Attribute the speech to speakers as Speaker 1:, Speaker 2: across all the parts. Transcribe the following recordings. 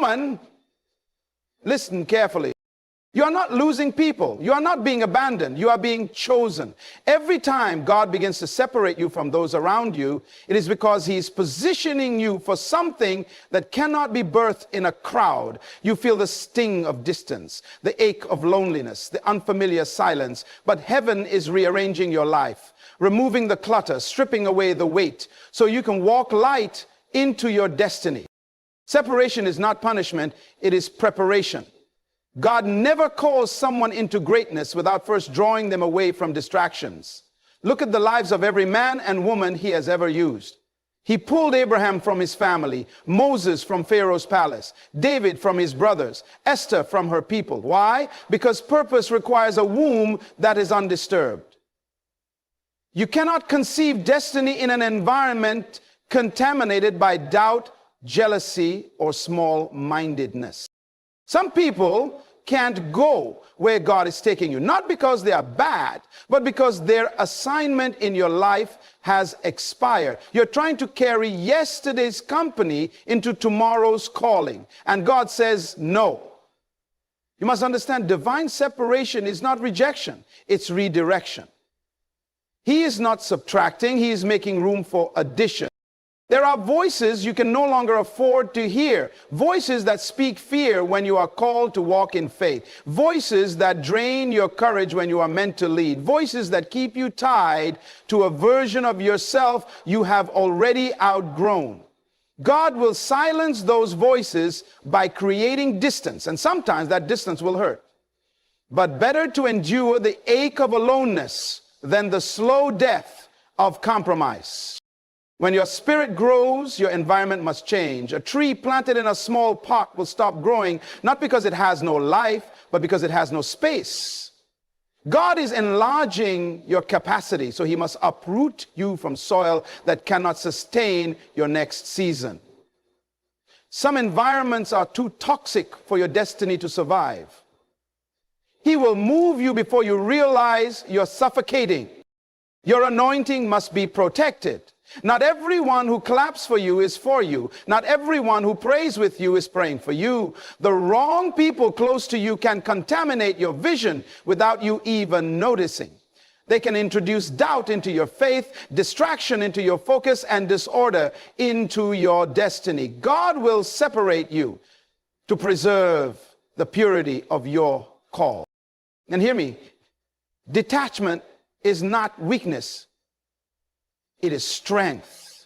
Speaker 1: woman, listen carefully. You are not losing people. You are not being abandoned. You are being chosen. Every time God begins to separate you from those around you, it is because He is positioning you for something that cannot be birthed in a crowd. You feel the sting of distance, the ache of loneliness, the unfamiliar silence. But heaven is rearranging your life, removing the clutter, stripping away the weight, so you can walk light into your destiny. Separation is not punishment. It is preparation. God never calls someone into greatness without first drawing them away from distractions. Look at the lives of every man and woman He has ever used. He pulled Abraham from his family, Moses from Pharaoh's palace, David from his brothers, Esther from her people. Why? Because purpose requires a womb that is undisturbed. You cannot conceive destiny in an environment contaminated by doubt, jealousy, or small-mindedness. Some people can't go where God is taking you, not because they are bad, but because their assignment in your life has expired. You're trying to carry yesterday's company into tomorrow's calling, and God says no. You must understand, divine separation is not rejection, it's redirection. He is not subtracting, He is making room for addition. There are voices you can no longer afford to hear. Voices that speak fear when you are called to walk in faith. Voices that drain your courage when you are meant to lead. Voices that keep you tied to a version of yourself you have already outgrown. God will silence those voices by creating distance, and sometimes that distance will hurt. But better to endure the ache of aloneness than the slow death of compromise. When your spirit grows, your environment must change. A tree planted in a small pot will stop growing, not because it has no life, but because it has no space. God is enlarging your capacity, so He must uproot you from soil that cannot sustain your next season. Some environments are too toxic for your destiny to survive. He will move you before you realize you're suffocating. Your anointing must be protected. Not everyone who claps for you is for you. Not everyone who prays with you is praying for you. The wrong people close to you can contaminate your vision without you even noticing. They can introduce doubt into your faith, distraction into your focus, and disorder into your destiny. God will separate you to preserve the purity of your call. And hear me, detachment is not weakness. It is strength.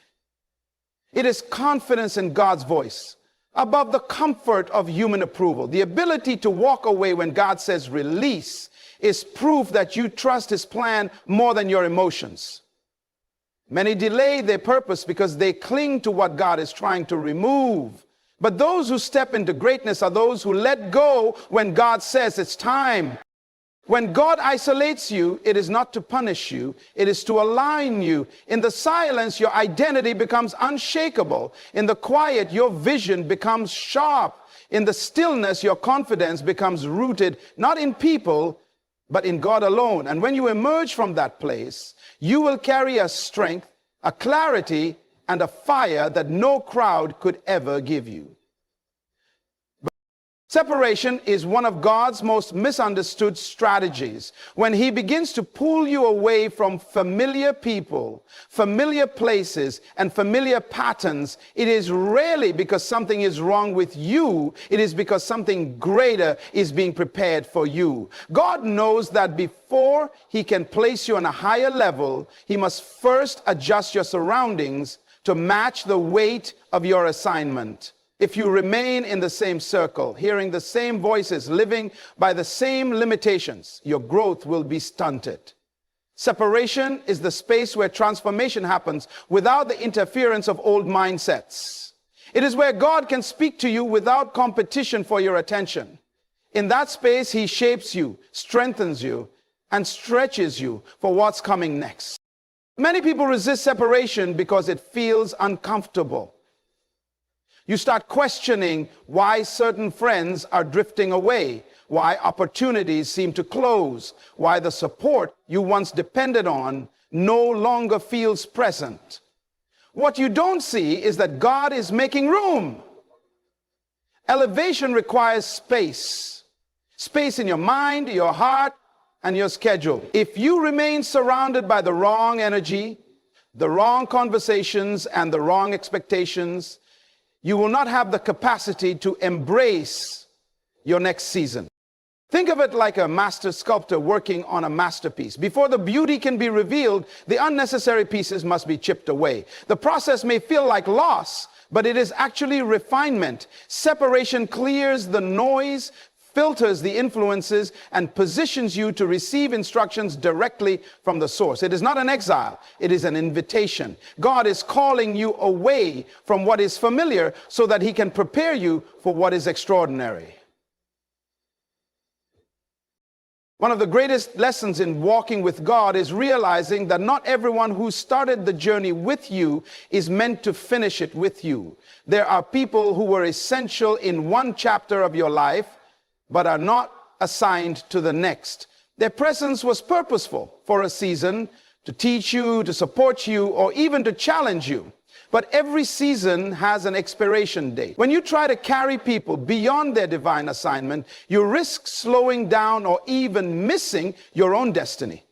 Speaker 1: It is confidence in God's voice above the comfort of human approval. The ability to walk away when God says release is proof that you trust His plan more than your emotions. Many delay their purpose because they cling to what God is trying to remove. But those who step into greatness are those who let go when God says it's time. When God isolates you, it is not to punish you, it is to align you. In the silence, your identity becomes unshakable. In the quiet, your vision becomes sharp. In the stillness, your confidence becomes rooted, not in people, but in God alone. And when you emerge from that place, you will carry a strength, a clarity, and a fire that no crowd could ever give you. Separation is one of God's most misunderstood strategies. When He begins to pull you away from familiar people, familiar places, and familiar patterns, it is rarely because something is wrong with you. It is because something greater is being prepared for you. God knows that before He can place you on a higher level, He must first adjust your surroundings to match the weight of your assignment. If you remain in the same circle, hearing the same voices, living by the same limitations, your growth will be stunted. Separation is the space where transformation happens without the interference of old mindsets. It is where God can speak to you without competition for your attention. In that space, He shapes you, strengthens you, and stretches you for what's coming next. Many people resist separation because it feels uncomfortable. You start questioning why certain friends are drifting away, why opportunities seem to close, why the support you once depended on no longer feels present. What you don't see is that God is making room. Elevation requires space. Space in your mind, your heart, and your schedule. If you remain surrounded by the wrong energy, the wrong conversations, and the wrong expectations, you will not have the capacity to embrace your next season. Think of it like a master sculptor working on a masterpiece. Before the beauty can be revealed, the unnecessary pieces must be chipped away. The process may feel like loss, but it is actually refinement. Separation clears the noise, filters the influences, and positions you to receive instructions directly from the source. It is not an exile, it is an invitation. God is calling you away from what is familiar so that he can prepare you for what is extraordinary. One of the greatest lessons in walking with God is realizing that not everyone who started the journey with you is meant to finish it with you. There are people who were essential in one chapter of your life, but are not assigned to the next. Their presence was purposeful for a season, to teach you, to support you, or even to challenge you. But every season has an expiration date. When you try to carry people beyond their divine assignment, you risk slowing down or even missing your own destiny.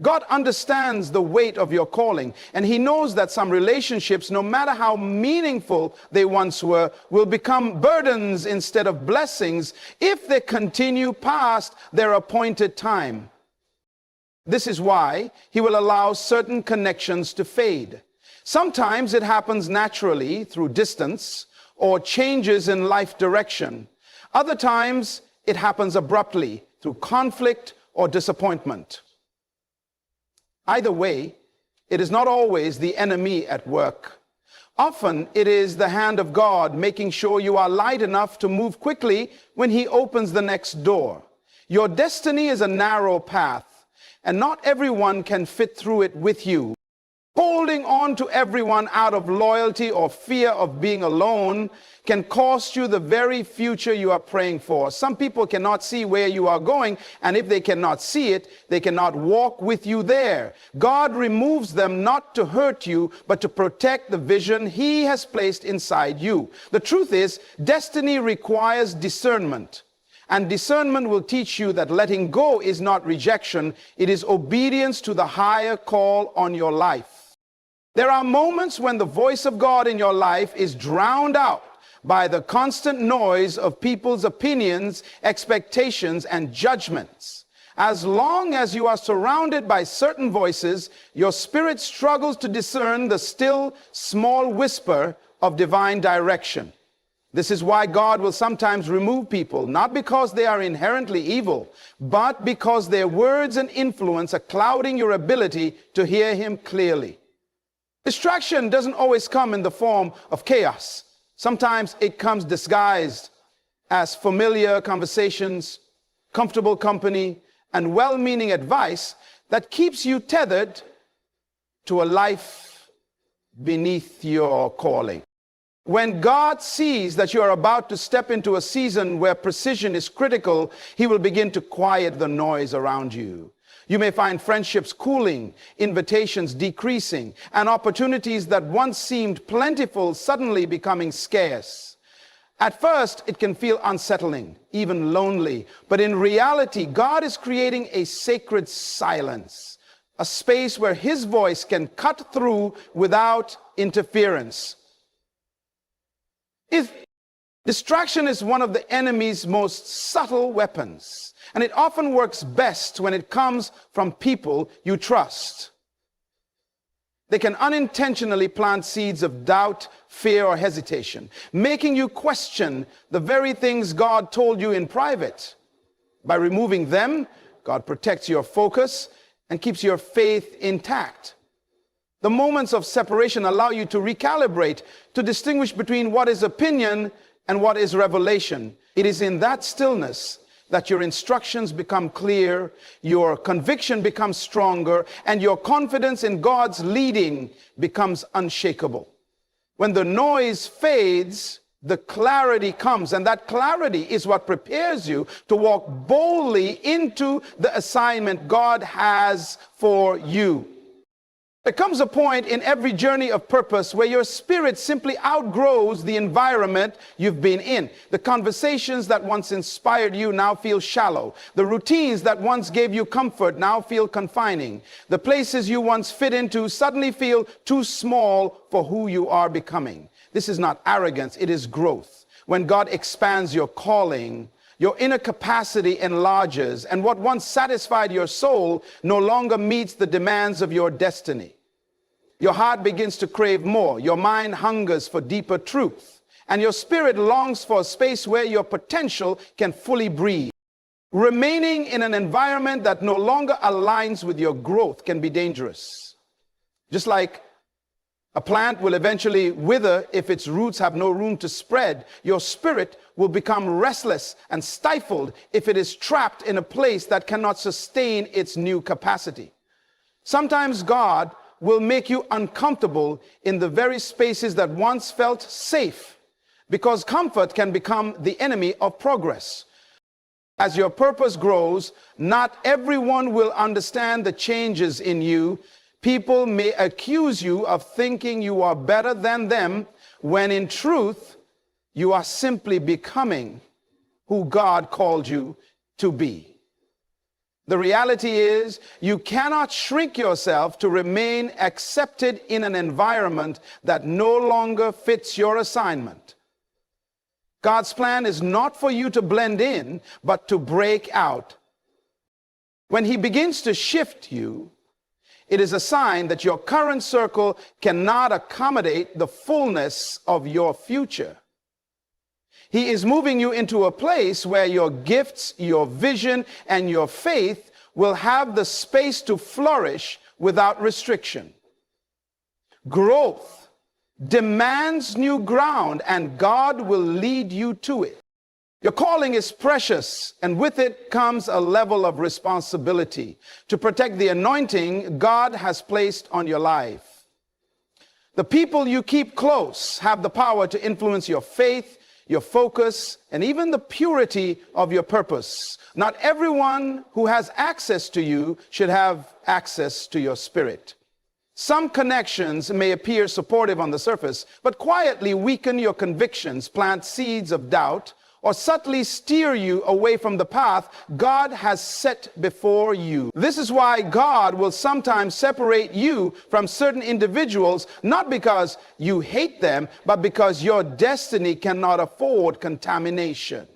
Speaker 1: God understands the weight of your calling, and he knows that some relationships, no matter how meaningful they once were, will become burdens instead of blessings if they continue past their appointed time. This is why he will allow certain connections to fade. Sometimes it happens naturally through distance or changes in life direction. Other times it happens abruptly through conflict or disappointment. Either way, it is not always the enemy at work. Often it is the hand of God making sure you are light enough to move quickly when he opens the next door. Your destiny is a narrow path, and not everyone can fit through it with you. Holding on to everyone out of loyalty or fear of being alone can cost you the very future you are praying for. Some people cannot see where you are going, and if they cannot see it, they cannot walk with you there. God removes them not to hurt you, but to protect the vision he has placed inside you. The truth is, destiny requires discernment. And discernment will teach you that letting go is not rejection, it is obedience to the higher call on your life. There are moments when the voice of God in your life is drowned out by the constant noise of people's opinions, expectations, and judgments. As long as you are surrounded by certain voices, your spirit struggles to discern the still, small whisper of divine direction. This is why God will sometimes remove people, not because they are inherently evil, but because their words and influence are clouding your ability to hear him clearly. Distraction doesn't always come in the form of chaos. Sometimes it comes disguised as familiar conversations, comfortable company, and well-meaning advice that keeps you tethered to a life beneath your calling. When God sees that you are about to step into a season where precision is critical, he will begin to quiet the noise around you. You may find friendships cooling, invitations decreasing, and opportunities that once seemed plentiful suddenly becoming scarce. At first, it can feel unsettling, even lonely, but in reality, God is creating a sacred silence, a space where his voice can cut through without interference. Distraction is one of the enemy's most subtle weapons, and it often works best when it comes from people you trust. They can unintentionally plant seeds of doubt, fear, or hesitation, making you question the very things God told you in private. By removing them, God protects your focus and keeps your faith intact. The moments of separation allow you to recalibrate, to distinguish between what is opinion and what is revelation. It is in that stillness that your instructions become clear, your conviction becomes stronger, and your confidence in God's leading becomes unshakable. When the noise fades, the clarity comes, and that clarity is what prepares you to walk boldly into the assignment God has for you. There comes a point in every journey of purpose where your spirit simply outgrows the environment you've been in. The conversations that once inspired you now feel shallow. The routines that once gave you comfort now feel confining. The places you once fit into suddenly feel too small for who you are becoming. This is not arrogance, it is growth. When God expands your calling, your inner capacity enlarges, and what once satisfied your soul no longer meets the demands of your destiny. Your heart begins to crave more, your mind hungers for deeper truth, and your spirit longs for a space where your potential can fully breathe. Remaining in an environment that no longer aligns with your growth can be dangerous. Just like a plant will eventually wither if its roots have no room to spread, your spirit will become restless and stifled if it is trapped in a place that cannot sustain its new capacity. Sometimes God will make you uncomfortable in the very spaces that once felt safe, because comfort can become the enemy of progress. As your purpose grows, not everyone will understand the changes in you. People may accuse you of thinking you are better than them, when in truth, you are simply becoming who God called you to be. The reality is, you cannot shrink yourself to remain accepted in an environment that no longer fits your assignment. God's plan is not for you to blend in, but to break out. When He begins to shift you, it is a sign that your current circle cannot accommodate the fullness of your future. He is moving you into a place where your gifts, your vision, and your faith will have the space to flourish without restriction. Growth demands new ground, and God will lead you to it. Your calling is precious, and with it comes a level of responsibility to protect the anointing God has placed on your life. The people you keep close have the power to influence your faith, your focus, and even the purity of your purpose. Not everyone who has access to you should have access to your spirit. Some connections may appear supportive on the surface, but quietly weaken your convictions, plant seeds of doubt, or subtly steer you away from the path God has set before you. This is why God will sometimes separate you from certain individuals, not because you hate them, but because your destiny cannot afford contamination.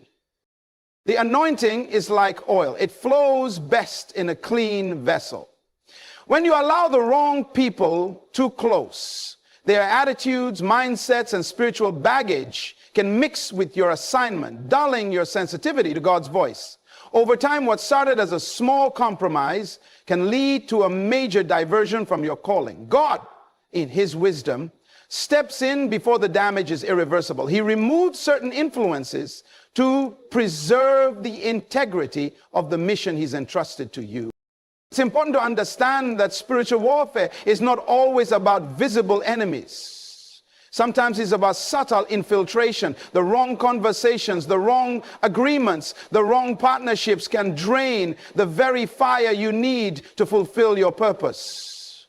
Speaker 1: The anointing is like oil. It flows best in a clean vessel. When you allow the wrong people too close, their attitudes, mindsets, and spiritual baggage can mix with your assignment, dulling your sensitivity to God's voice. Over time, what started as a small compromise can lead to a major diversion from your calling. God, in His wisdom, steps in before the damage is irreversible. He removes certain influences to preserve the integrity of the mission He's entrusted to you. It's important to understand that spiritual warfare is not always about visible enemies. Sometimes it's about subtle infiltration. The wrong conversations, the wrong agreements, the wrong partnerships can drain the very fire you need to fulfill your purpose.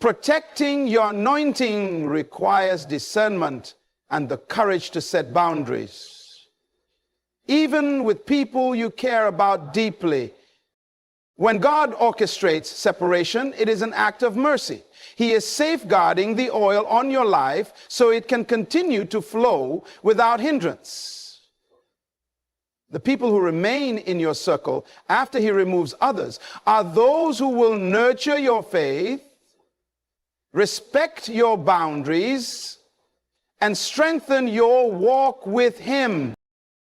Speaker 1: Protecting your anointing requires discernment and the courage to set boundaries. Even with people you care about deeply, when God orchestrates separation, it is an act of mercy. He is safeguarding the oil on your life so it can continue to flow without hindrance. The people who remain in your circle after He removes others are those who will nurture your faith, respect your boundaries, and strengthen your walk with Him.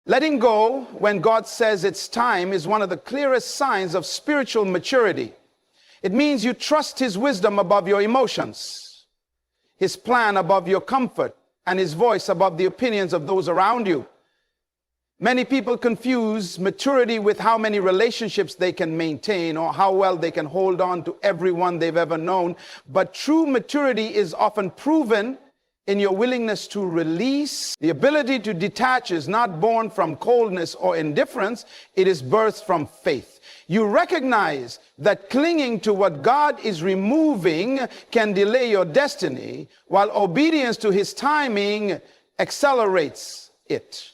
Speaker 1: Letting go when God says it's time is one of the clearest signs of spiritual maturity. It means you trust His wisdom above your emotions, His plan above your comfort, and His voice above the opinions of those around you. Many people confuse maturity with how many relationships they can maintain or how well they can hold on to everyone they've ever known. But true maturity is often proven in your willingness to release. The ability to detach is not born from coldness or indifference. It is birthed from faith. You recognize that clinging to what God is removing can delay your destiny, while obedience to his timing accelerates it.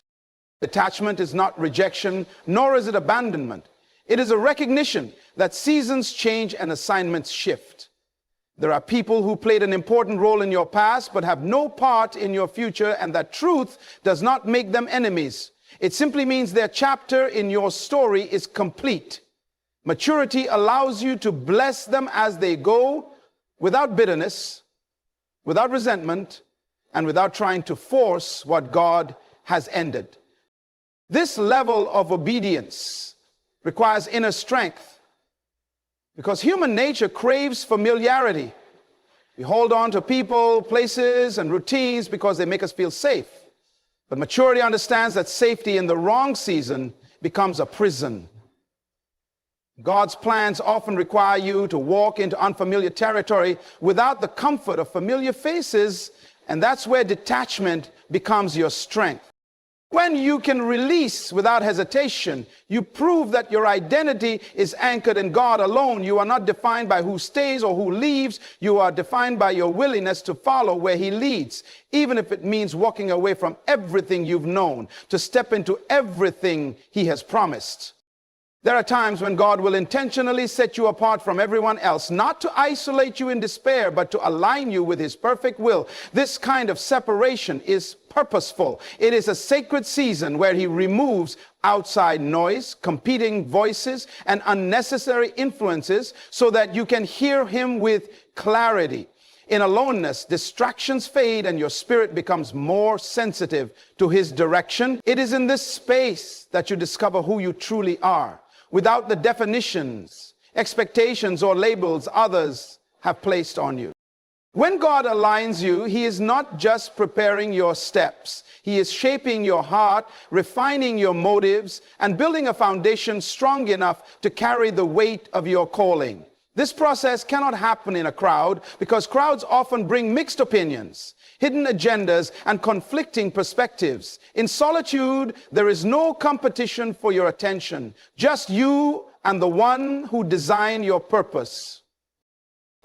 Speaker 1: Detachment is not rejection, nor is it abandonment. It is a recognition that seasons change and assignments shift. There are people who played an important role in your past but have no part in your future, and that truth does not make them enemies. It simply means their chapter in your story is complete. Maturity allows you to bless them as they go without bitterness, without resentment, and without trying to force what God has ended. This level of obedience requires inner strength because human nature craves familiarity. We hold on to people, places, and routines because they make us feel safe. But maturity understands that safety in the wrong season becomes a prison. God's plans often require you to walk into unfamiliar territory without the comfort of familiar faces, and that's where detachment becomes your strength. When you can release without hesitation, you prove that your identity is anchored in God alone. You are not defined by who stays or who leaves. You are defined by your willingness to follow where he leads, even if it means walking away from everything you've known to step into everything he has promised. There are times when God will intentionally set you apart from everyone else, not to isolate you in despair, but to align you with his perfect will. This kind of separation is purposeful. It is a sacred season where he removes outside noise, competing voices, and unnecessary influences so that you can hear him with clarity. In aloneness, distractions fade and your spirit becomes more sensitive to his direction. It is in this space that you discover who you truly are, without the definitions, expectations, or labels others have placed on you. When God aligns you, he is not just preparing your steps. He is shaping your heart, refining your motives, and building a foundation strong enough to carry the weight of your calling. This process cannot happen in a crowd because crowds often bring mixed opinions, hidden agendas, and conflicting perspectives. In solitude, there is no competition for your attention, just you and the one who designed your purpose.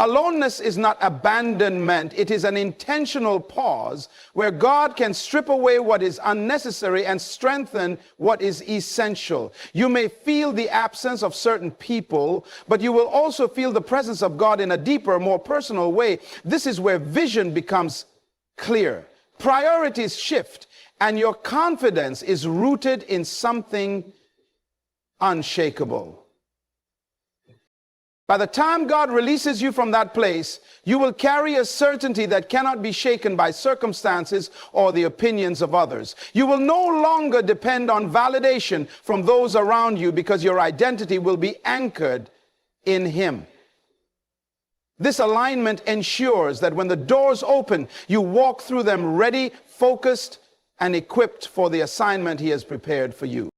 Speaker 1: Aloneness is not abandonment. It is an intentional pause where God can strip away what is unnecessary and strengthen what is essential. You may feel the absence of certain people, but you will also feel the presence of God in a deeper, more personal way. This is where vision becomes clear, priorities shift, and your confidence is rooted in something unshakable. By the time God releases you from that place, you will carry a certainty that cannot be shaken by circumstances or the opinions of others. You will no longer depend on validation from those around you because your identity will be anchored in him. This alignment ensures that when the doors open, you walk through them ready, focused, and equipped for the assignment he has prepared for you.